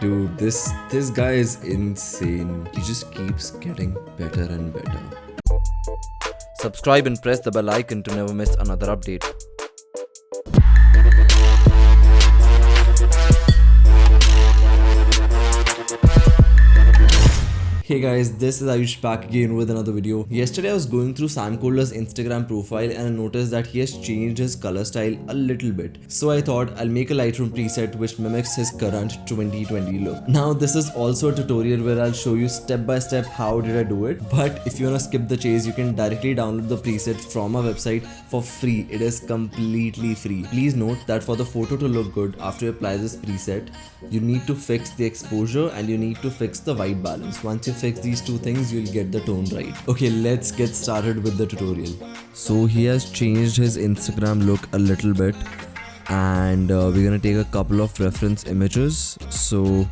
Dude, this guy is insane. He just keeps getting better and better. Subscribe and press the bell icon to never miss another update. Hey guys, this is Ayush back again with another video. Yesterday I was going through Sam Kohler's Instagram profile and I noticed that he has changed his color style a little bit. So I thought I'll make a Lightroom preset which mimics his current 2020 look. Now this is also a tutorial where I'll show you step by step how did I do it. But if you wanna skip the chase, you can directly download the preset from our website for free. It is completely free. Please note that for the photo to look good after you apply this preset, you need to fix the exposure and you need to fix the white balance. Once you fix these two things, you'll get the tone right. Okay, let's get started with the tutorial. So he has changed his Instagram look a little bit and we're gonna take a couple of reference images. So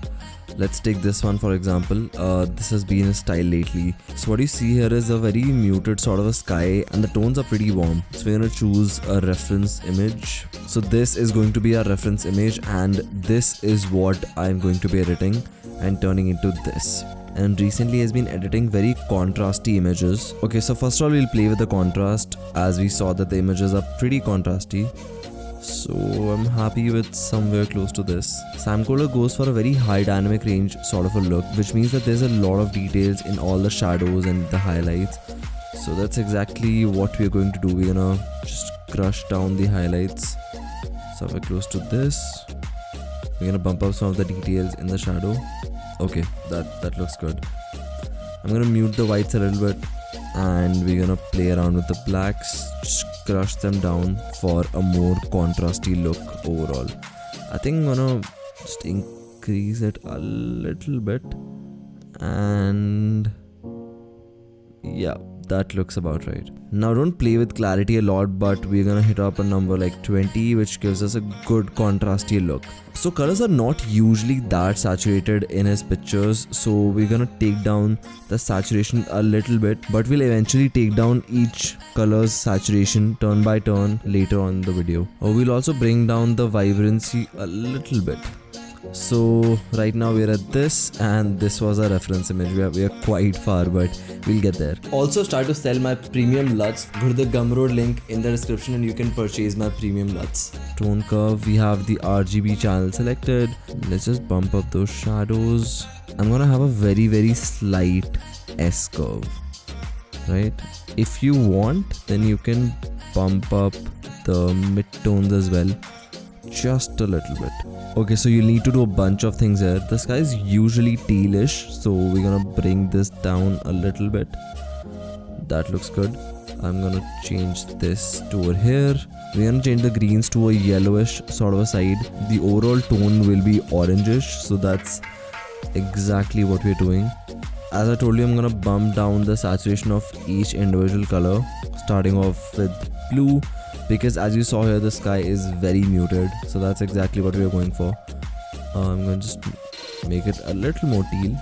let's take this one for example. This has been a style lately. So what you see here is a very muted sort of a sky and the tones are pretty warm. So we're gonna choose a reference image. So this is going to be our reference image and this is what I'm going to be editing and turning into this. And recently has been editing very contrasty images. Okay, so first of all we'll play with the contrast as we saw that the images are pretty contrasty. So I'm happy with somewhere close to this. Sam Kohler goes for a very high dynamic range sort of a look, which means that there's a lot of details in all the shadows and the highlights. So that's exactly what we're going to do. We're gonna just crush down the highlights somewhere close to this. We're gonna bump up some of the details in the shadow. Okay, that looks good. I'm gonna mute the whites a little bit and we're gonna play around with the blacks, just crush them down for a more contrasty look overall. I think I'm gonna just increase it a little bit and yeah, that looks about right. Now don't play with clarity a lot, but we're gonna hit up a number like 20 which gives us a good contrasty look. So colors are not usually that saturated in his pictures, so we're gonna take down the saturation a little bit, but we'll eventually take down each color's saturation turn by turn later on in the video. We'll also bring down the vibrancy a little bit. So right now we're at this and this was our reference image. We are quite far, but we'll get there. Also start to sell my premium LUTs. Go to the Gumroad link in the description and you can purchase my premium LUTs. Tone curve, we have the RGB channel selected. Let's just bump up those shadows. I'm gonna have a very slight S curve, right? If you want, then you can bump up the mid-tones as well, just a little bit. Okay, so you need to do a bunch of things here. The sky is usually tealish, so we're gonna bring this down a little bit. That looks good. I'm gonna change this to over here. We're gonna change the greens to a yellowish sort of a side. The overall tone will be orangish, so that's exactly what we're doing. As I told you, I'm gonna bump down the saturation of each individual color, starting off with blue, because as you saw here the sky is very muted, so that's exactly what we are going for. I'm going to just make it a little more teal.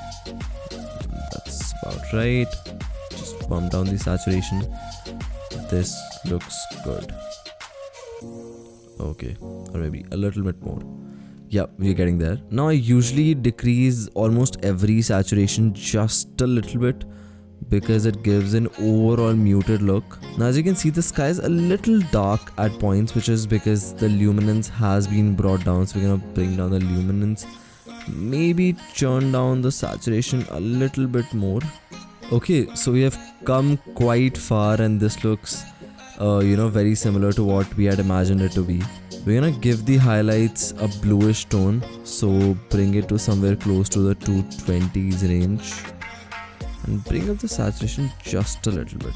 That's about right. Just bump down the saturation. This looks good. Okay, or maybe a little bit more. Yeah, we're getting there. Now I usually decrease almost every saturation just a little bit because it gives an overall muted look. Now as you can see, the sky is a little dark at points, which is because the luminance has been brought down. So we're gonna bring down the luminance, maybe turn down the saturation a little bit more. Okay, so we have come quite far and this looks very similar to what we had imagined it to be. We're gonna give the highlights a bluish tone, so bring it to somewhere close to the 220s range and bring up the saturation just a little bit.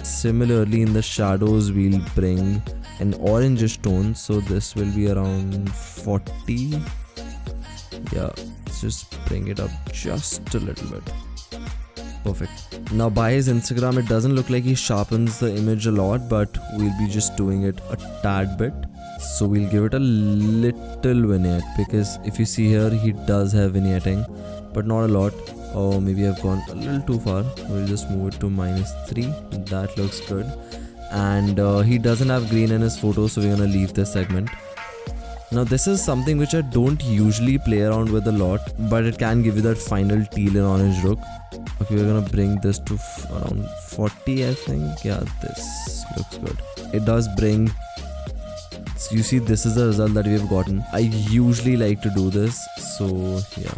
Similarly in the shadows we'll bring an orangish tone, so this will be around 40. Yeah, let's just bring it up just a little bit. Perfect. Now by his Instagram it doesn't look like he sharpens the image a lot, but we'll be just doing it a tad bit. So we'll give it a little vignette, because if you see here he does have vignetting, but not a lot. Or maybe I've gone a little too far. We'll just move it to -3. That looks good. And he doesn't have green in his photo, so we're gonna leave this segment. Now this is something which I don't usually play around with a lot, but it can give you that final teal and orange look. Okay, we're gonna bring this to around 40, I think. Yeah, this looks good. It does bring. So you see, this is the result that we've gotten. I usually like to do this, so yeah.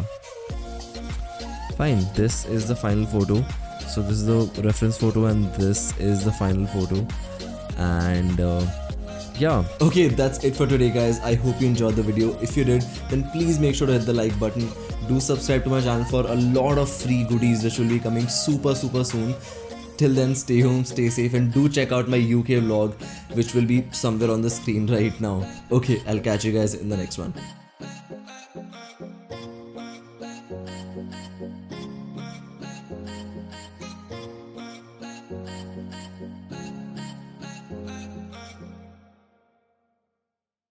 Fine, this is the final photo. So this is the reference photo and this is the final photo. And yeah. Okay, that's it for today, guys. I hope you enjoyed the video. If you did, then please make sure to hit the like button. Do subscribe to my channel for a lot of free goodies which will be coming super soon. Till then, stay home, stay safe, and do check out my UK vlog, which will be somewhere on the screen right now. Okay, I'll catch you guys in the next one.